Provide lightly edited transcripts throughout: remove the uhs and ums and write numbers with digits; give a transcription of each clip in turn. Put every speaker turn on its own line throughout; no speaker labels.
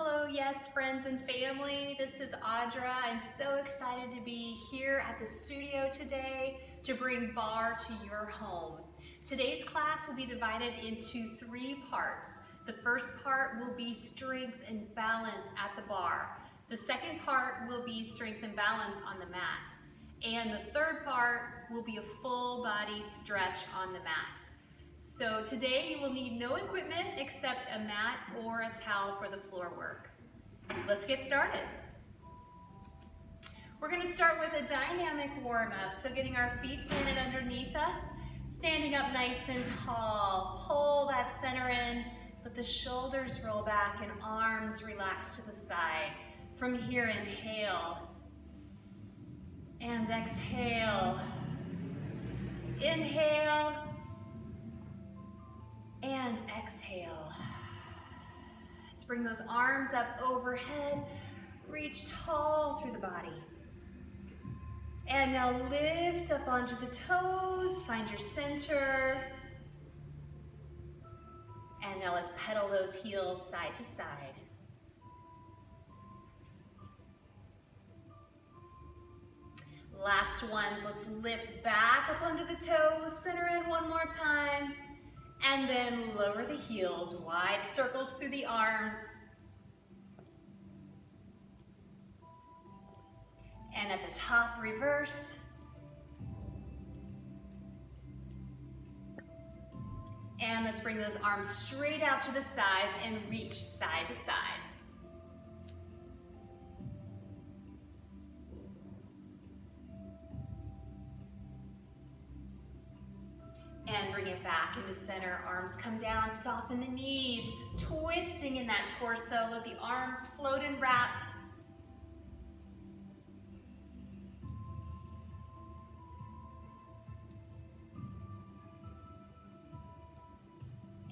Hello, yes, friends and family. This is Audra. I'm so excited to be here at the studio today to bring Barre to your home. Today's class will be divided into 3 parts. The first part will be strength and balance at the bar. The second part will be strength and balance on the mat. And the third part will be a full body stretch on the mat. So today you will need no equipment except a mat or a towel for the floor work. Let's get started. We're going to start with a dynamic warm-up, so getting our feet planted underneath us, standing up nice and tall, pull that center in, let the shoulders roll back and arms relax to the side. From here, inhale and exhale, inhale and exhale. Let's bring those arms up overhead, reach tall through the body. And now lift up onto the toes, find your center. And now let's pedal those heels side to side. Last ones, let's lift back up onto the toes, center in one more time. And then lower the heels, wide circles through the arms. And at the top, reverse. And let's bring those arms straight out to the sides and reach side to side. And bring it back into center. Arms come down, soften the knees, twisting in that torso. Let the arms float and wrap.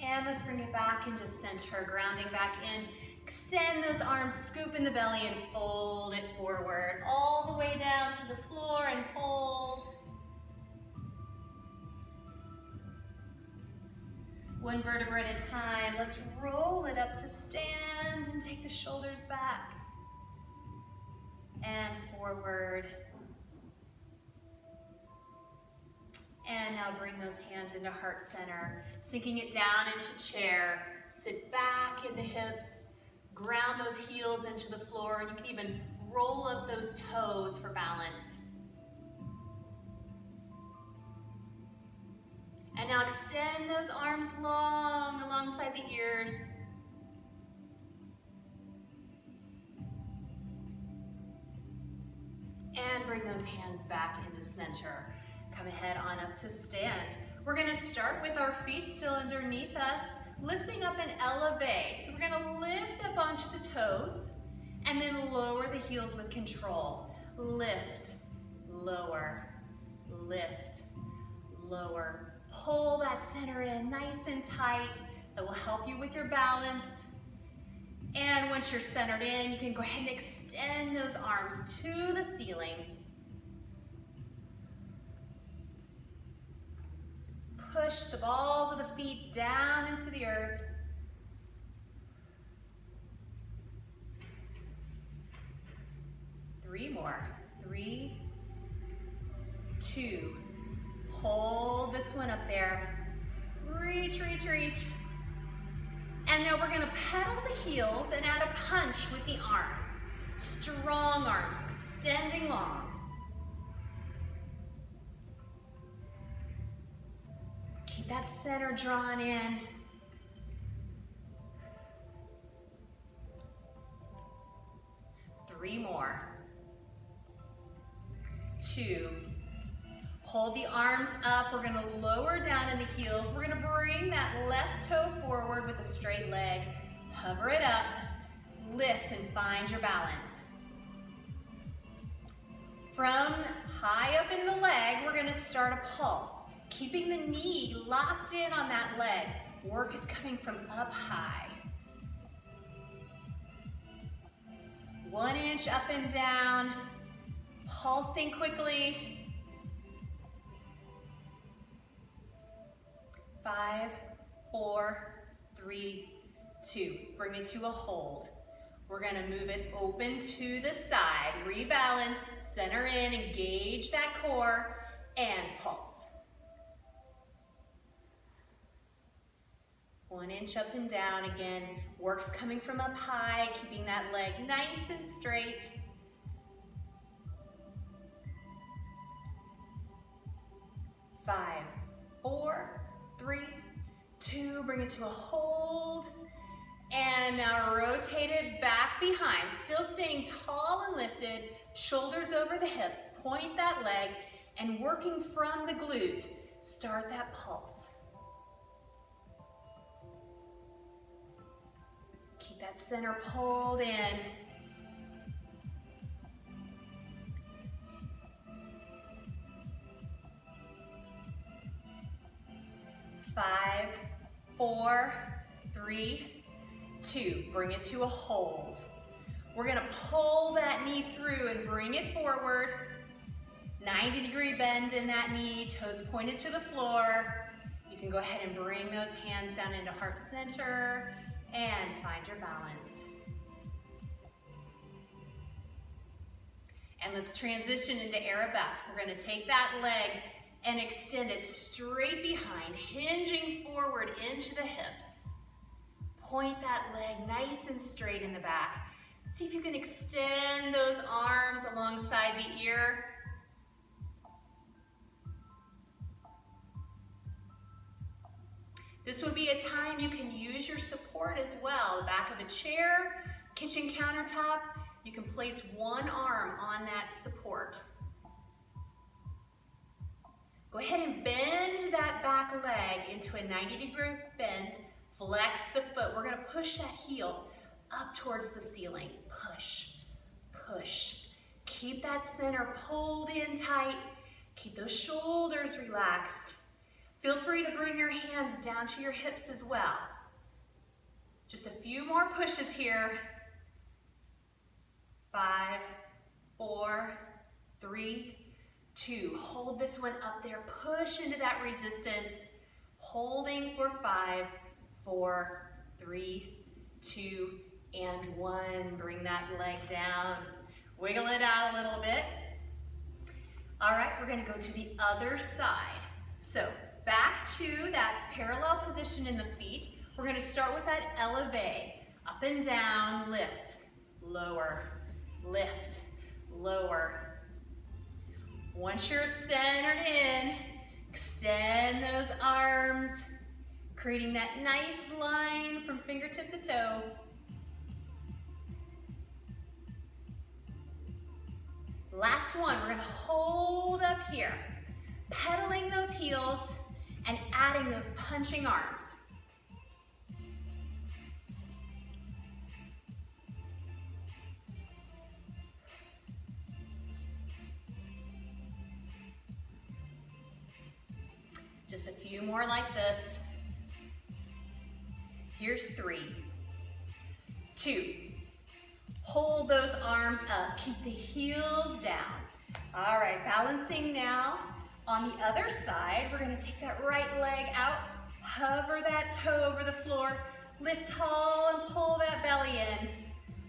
And let's bring it back into center, grounding back in. Extend those arms, scoop in the belly and fold it forward. All the way down to the floor and hold. One vertebra at a time. Let's roll it up to stand and take the shoulders back. And forward. And now bring those hands into heart center, sinking it down into chair. Sit back in the hips, ground those heels into the floor, and you can even roll up those toes for balance. And now extend those arms long alongside the ears. And bring those hands back into center. Come ahead on up to stand. We're going to start with our feet still underneath us, lifting up and elevate. So we're going to lift up onto the toes and then lower the heels with control. Lift, lower, lift, lower. Pull that center in nice and tight. That will help you with your balance. And once you're centered in, you can go ahead and extend those arms to the ceiling. Push the balls of the feet down into the earth. Three more. 3, 2. Hold this one up there. Reach, reach, reach. And now we're going to pedal the heels and add a punch with the arms. Strong arms, extending long. Keep that center drawn in. 3 more. 2. Hold the arms up. We're going to lower down in the heels. We're going to bring that left toe forward with a straight leg. Hover it up. Lift and find your balance. From high up in the leg, we're going to start a pulse. Keeping the knee locked in on that leg. Work is coming from up high. 1 inch up and down. Pulsing quickly. 5, 4, 3, 2. Bring it to a hold. We're gonna move it open to the side. Rebalance, center in, engage that core, and pulse. 1 inch up and down again. Work's coming from up high, keeping that leg nice and straight. 5, 4, 3, 2, bring it to a hold. And now rotate it back behind, still staying tall and lifted, shoulders over the hips, point that leg, and working from the glute, start that pulse. Keep that center pulled in. 5, 4, 3, 2. Bring it to a hold. We're gonna pull that knee through and bring it forward. 90-degree bend in that knee, toes pointed to the floor. You can go ahead and bring those hands down into heart center and find your balance. And let's transition into arabesque. We're gonna take that leg and extend it straight behind, hinging forward into the hips. Point that leg nice and straight in the back. See if you can extend those arms alongside the ear. This would be a time you can use your support as well. The back of a chair, kitchen countertop, you can place one arm on that support. Go ahead and bend that back leg into a 90-degree bend. Flex the foot. We're gonna push that heel up towards the ceiling. Push, push. Keep that center pulled in tight. Keep those shoulders relaxed. Feel free to bring your hands down to your hips as well. Just a few more pushes here. 5, 4, 3, 2. Hold this one up there. Push into that resistance. Holding for 5, 4, 3, 2, and 1. Bring that leg down. Wiggle it out a little bit. All right, we're gonna go to the other side. So back to that parallel position in the feet. We're gonna start with that elevate. Up and down, lift, lower, lift, lower. Once you're centered in, extend those arms, creating that nice line from fingertip to toe. Last one, we're gonna hold up here, pedaling those heels and adding those punching arms. Just a few more like this. Here's 3, 2. Hold those arms up, keep the heels down. All right, balancing now. On the other side, we're gonna take that right leg out, hover that toe over the floor, lift tall and pull that belly in.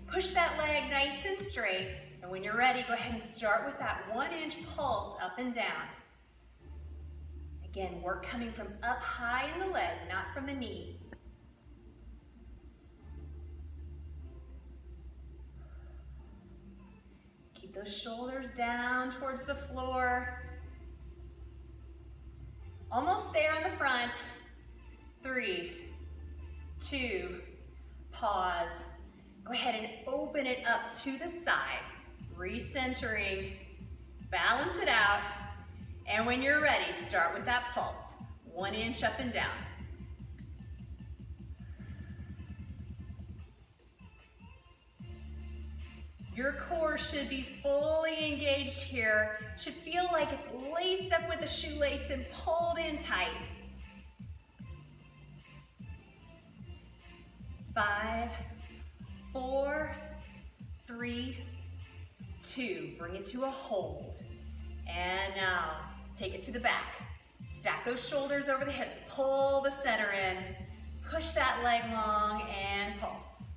Push that leg nice and straight. And when you're ready, go ahead and start with that 1-inch pulse up and down. Again, work coming from up high in the leg, not from the knee. Keep those shoulders down towards the floor. Almost there in the front. 3, 2, pause. Go ahead and open it up to the side. Recentering, balance it out. And when you're ready, start with that pulse. 1 inch up and down. Your core should be fully engaged here. Should feel like it's laced up with a shoelace and pulled in tight. 5, 4, 3, 2. Bring it to a hold. And now, take it to the back. Stack those shoulders over the hips. Pull the center in. Push that leg long and pulse.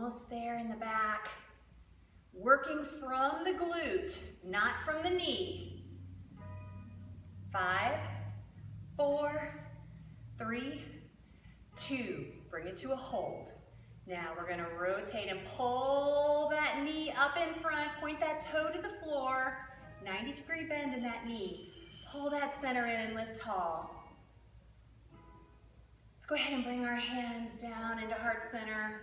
Almost there in the back. Working from the glute, not from the knee. 5, 4, 3, 2. Bring it to a hold. Now we're gonna rotate and pull that knee up in front, point that toe to the floor, 90-degree bend in that knee. Pull that center in and lift tall. Let's go ahead and bring our hands down into heart center,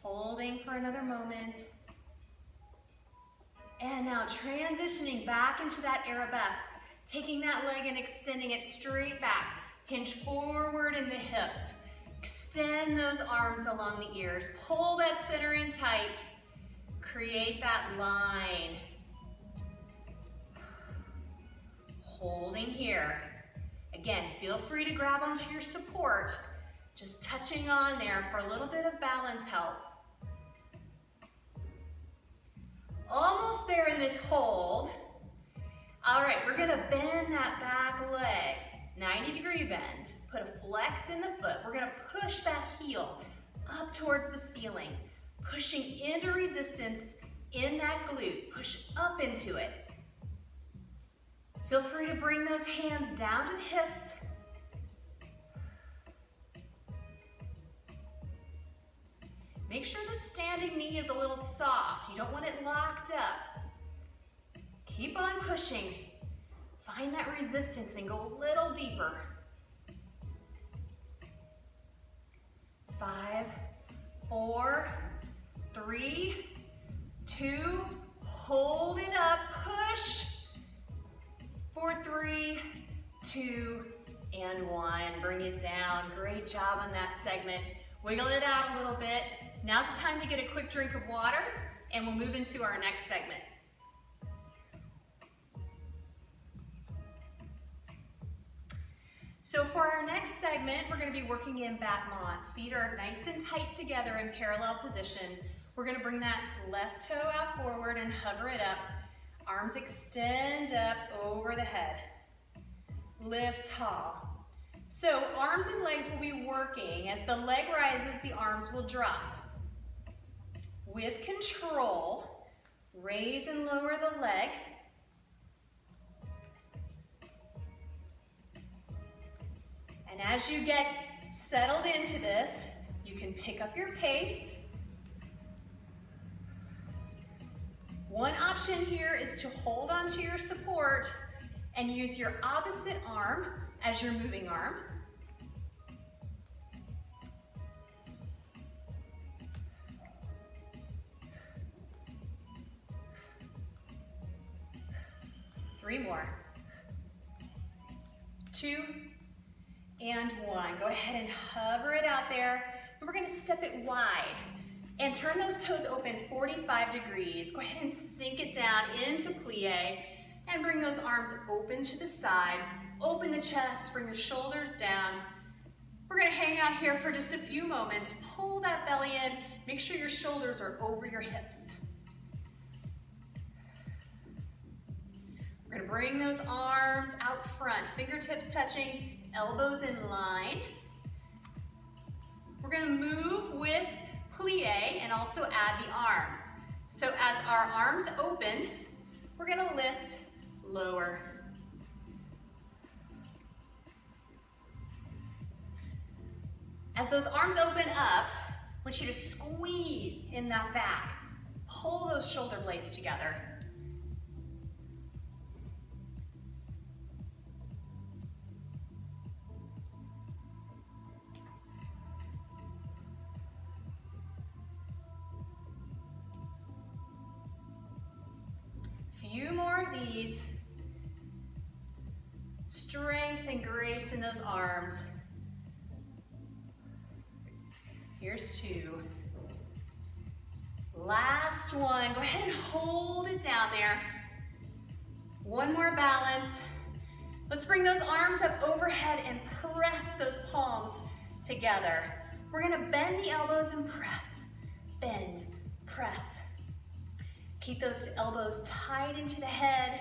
holding for another moment. And now transitioning back into that arabesque, taking that leg and extending it straight back. Hinge forward in the hips. Extend those arms along the ears. Pull that center in tight. Create that line. Holding here. Again, feel free to grab onto your support. Just touching on there for a little bit of balance help. Almost there in this hold. All right, we're gonna bend that back leg. 90-degree bend. Put a flex in the foot. We're gonna push that heel up towards the ceiling. Pushing into resistance in that glute. Push up into it. Feel free to bring those hands down to the hips. Make sure the standing knee is a little soft. You don't want it locked up. Keep on pushing. Find that resistance and go a little deeper. 5, 4, 3, 2, hold it up, push. 4, 3, 2, and 1. Bring it down. Great job on that segment. Wiggle it out a little bit. Now's the time to get a quick drink of water, and we'll move into our next segment. So for our next segment, we're going to be working in Battement. Feet are nice and tight together in parallel position. We're going to bring that left toe out forward and hover it up. Arms extend up over the head. Lift tall. So arms and legs will be working. As the leg rises, the arms will drop. With control, raise and lower the leg. And as you get settled into this, you can pick up your pace. One option here is to hold onto your support and use your opposite arm as your moving arm. Three more. 2, and 1. Go ahead and hover it out there. And we're gonna step it wide and turn those toes open 45 degrees. Go ahead and sink it down into plie and bring those arms open to the side. Open the chest, bring the shoulders down. We're gonna hang out here for just a few moments. Pull that belly in. Make sure your shoulders are over your hips. We're gonna bring those arms out front, fingertips touching, elbows in line. We're gonna move with plie and also add the arms. So as our arms open, we're gonna lift, lower. As those arms open up, I want you to squeeze in that back. Pull those shoulder blades together. Few more of these. Strength and grace in those arms. Here's 2. Last one. Go ahead and hold it down there. One more balance. Let's bring those arms up overhead and press those palms together. We're gonna bend the elbows and press. Bend, press. Keep those elbows tight into the head.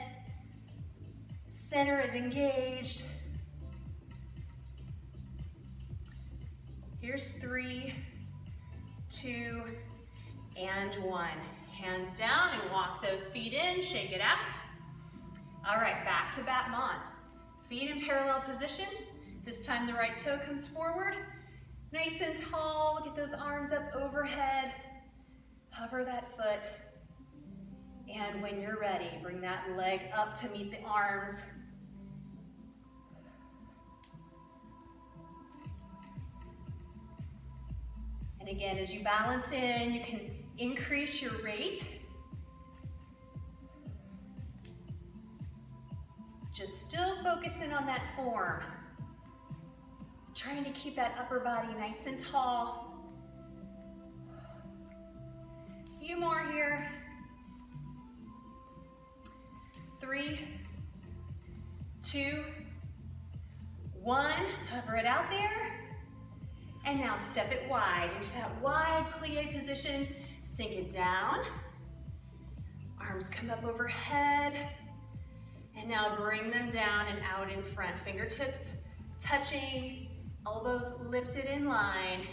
Center is engaged. Here's 3, 2, and one. Hands down and walk those feet in, shake it out. All right, back to Battement. Feet in parallel position. This time the right toe comes forward. Nice and tall, get those arms up overhead. Hover that foot. And when you're ready, bring that leg up to meet the arms. And again, as you balance in, you can increase your rate. Just still focusing on that form. Trying to keep that upper body nice and tall. A few more here. 3, 2, 1. Hover it out there. And now step it wide into that wide plie position. Sink it down. Arms come up overhead. And now bring them down and out in front. Fingertips touching, elbows lifted in line.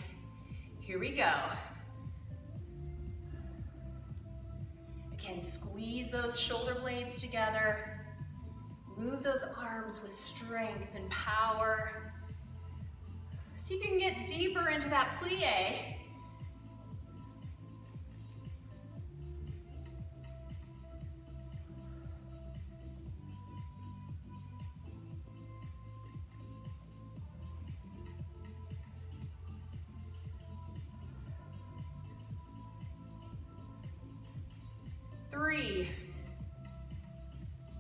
Here we go. Again, squeeze those shoulder blades together. Move those arms with strength and power. See if you can get deeper into that plie. Three.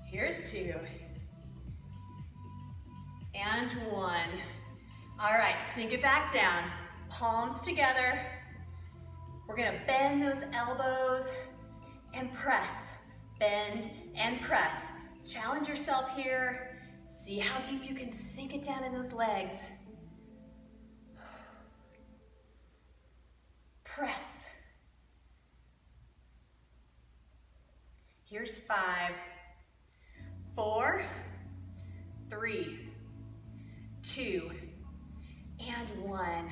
Here's 2. And 1. All right, sink it back down. Palms together. We're gonna bend those elbows and press. Bend and press. Challenge yourself here. See how deep you can sink it down in those legs. Press. Here's 5, 4, 3, 2, and 1.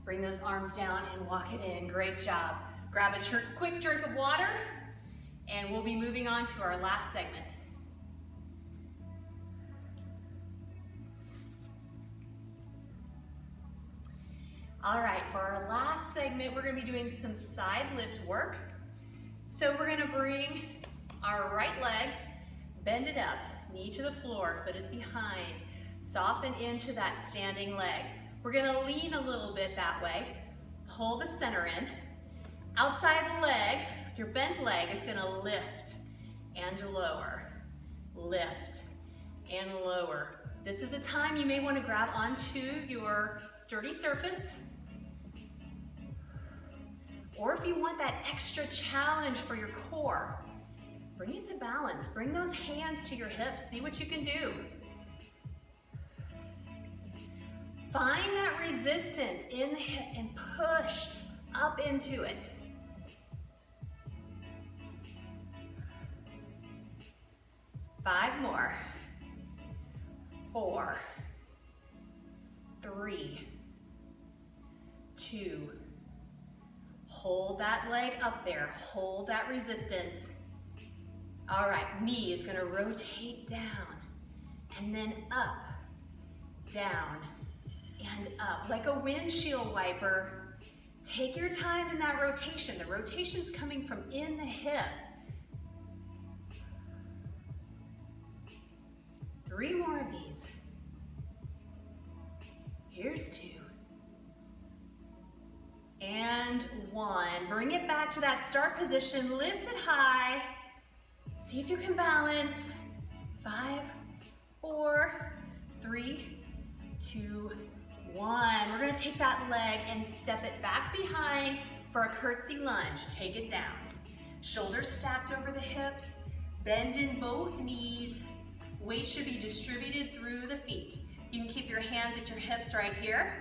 Bring those arms down and walk it in. Great job. Grab a quick drink of water, and we'll be moving on to our last segment. All right, for our last segment, we're gonna be doing some side lift work. So we're gonna bring our right leg, bend it up, knee to the floor, foot is behind. Soften into that standing leg. We're gonna lean a little bit that way. Pull the center in. Outside leg, your bent leg is gonna lift and lower. Lift and lower. This is a time you may wanna grab onto your sturdy surface. Or if you want that extra challenge for your core, bring it to balance. Bring those hands to your hips. See what you can do. Find that resistance in the hip and push up into it. Five more. 4, 3, 2. Hold that leg up there. Hold that resistance. All right, knee is gonna rotate down and then up, down, and up. Like a windshield wiper, take your time in that rotation. The rotation's coming from in the hip. 3 more of these. Here's 2. And 1. Bring it back to that start position, lift it high. See if you can balance. 5, 4, 3, 2, 1. We're gonna take that leg and step it back behind for a curtsy lunge. Take it down. Shoulders stacked over the hips. Bend in both knees. Weight should be distributed through the feet. You can keep your hands at your hips right here.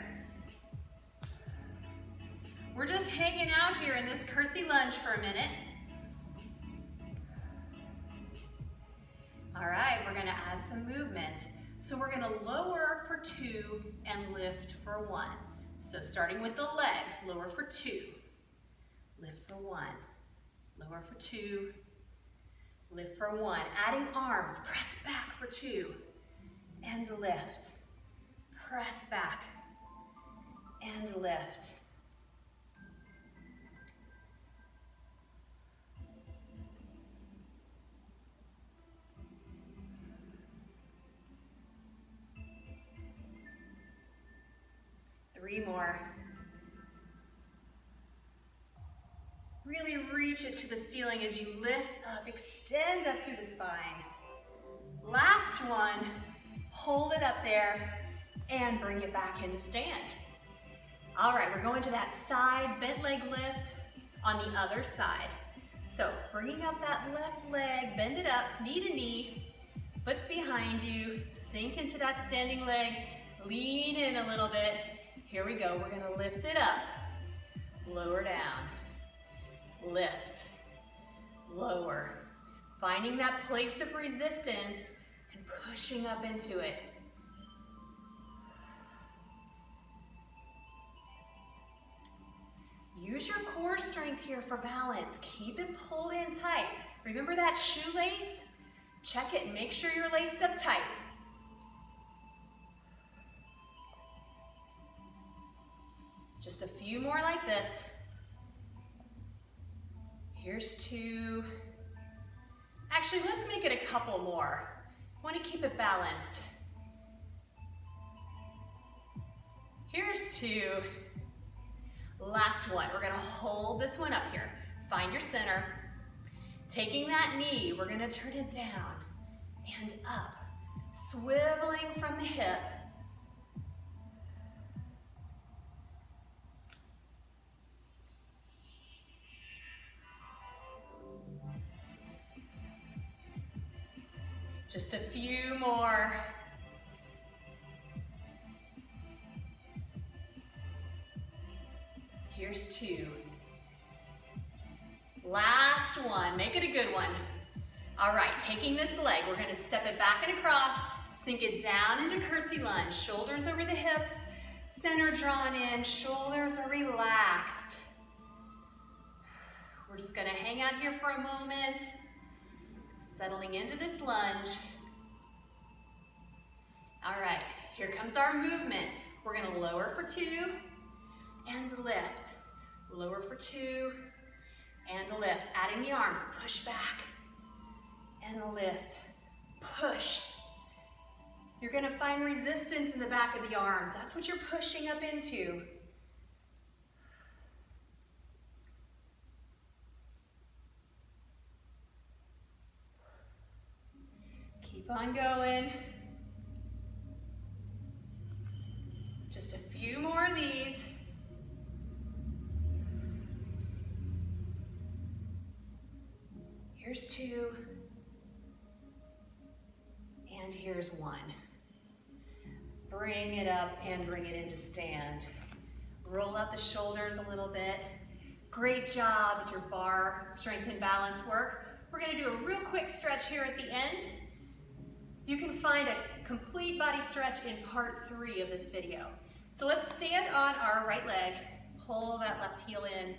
We're just hanging out here in this curtsy lunge for a minute. All right, we're gonna add some movement. So we're gonna lower for 2 and lift for 1. So starting with the legs, lower for 2, Lift for 1, lower for 2, lift for 1. Adding arms, press back for 2, and lift. Press back, and lift. Three more. Really reach it to the ceiling as you lift up, extend up through the spine. Last one, hold it up there and bring it back into stand. All right, we're going to that side bent leg lift on the other side. So bringing up that left leg, bend it up, knee to knee, foot's behind you, sink into that standing leg, lean in a little bit. Here we go, we're gonna lift it up, lower down, lift, lower. Finding that place of resistance and pushing up into it. Use your core strength here for balance. Keep it pulled in tight. Remember that shoelace? Check it, make sure you're laced up tight. Just a few more like this. Here's 2. Actually, let's make it a couple more. I want to keep it balanced. Here's 2. Last one. We're going to hold this one up here. Find your center. Taking that knee, we're going to turn it down and up. Swiveling from the hip. Just a few more. Here's 2. Last one, make it a good one. All right, taking this leg, we're gonna step it back and across, sink it down into curtsy lunge, shoulders over the hips, center drawn in, shoulders are relaxed. We're just gonna hang out here for a moment, settling into this lunge. All right, here comes our movement. We're gonna lower for 2 and lift. Lower for 2 and lift. Adding the arms, push back and lift, push. You're gonna find resistance in the back of the arms. That's what you're pushing up into. Keep on going. Just a few more of these. Here's 2. And here's 1. Bring it up and bring it into stand. Roll out the shoulders a little bit. Great job with your bar strength and balance work. We're gonna do a real quick stretch here at the end. You can find a complete body stretch in part 3 of this video. So let's stand on our right leg, pull that left heel in,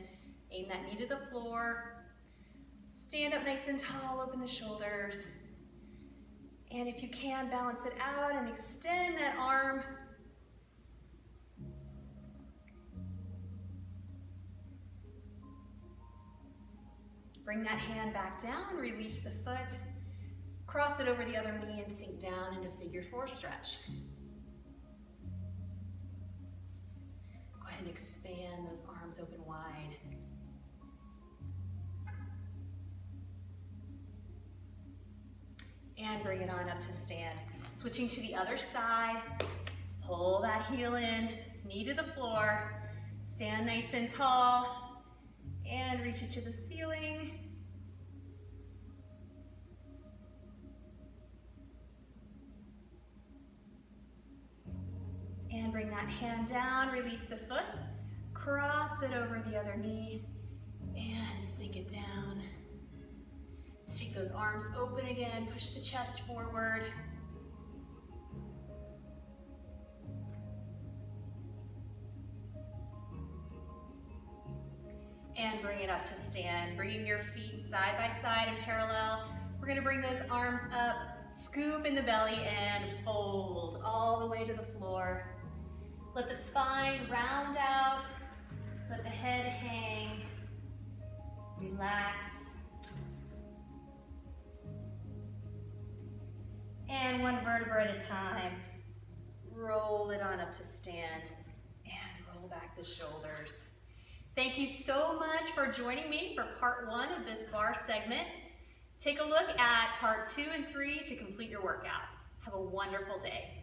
aim that knee to the floor, stand up nice and tall, open the shoulders, and if you can, balance it out and extend that arm. Bring that hand back down, release the foot, cross it over the other knee and sink down into figure 4 stretch. Go ahead and expand those arms open wide. And bring it on up to stand. Switching to the other side, pull that heel in, knee to the floor, stand nice and tall, and reach it to the ceiling. And bring that hand down, release the foot, cross it over the other knee, and sink it down. Take those arms open again, push the chest forward. and bring it up to stand. Bringing your feet side by side and parallel. We're gonna bring those arms up, scoop in the belly and fold all the way to the floor. Let the spine round out, let the head hang, relax. And one vertebra at a time, roll it on up to stand and roll back the shoulders. Thank you so much for joining me for part 1 of this barre segment. Take a look at part 2 and 3 to complete your workout. Have a wonderful day.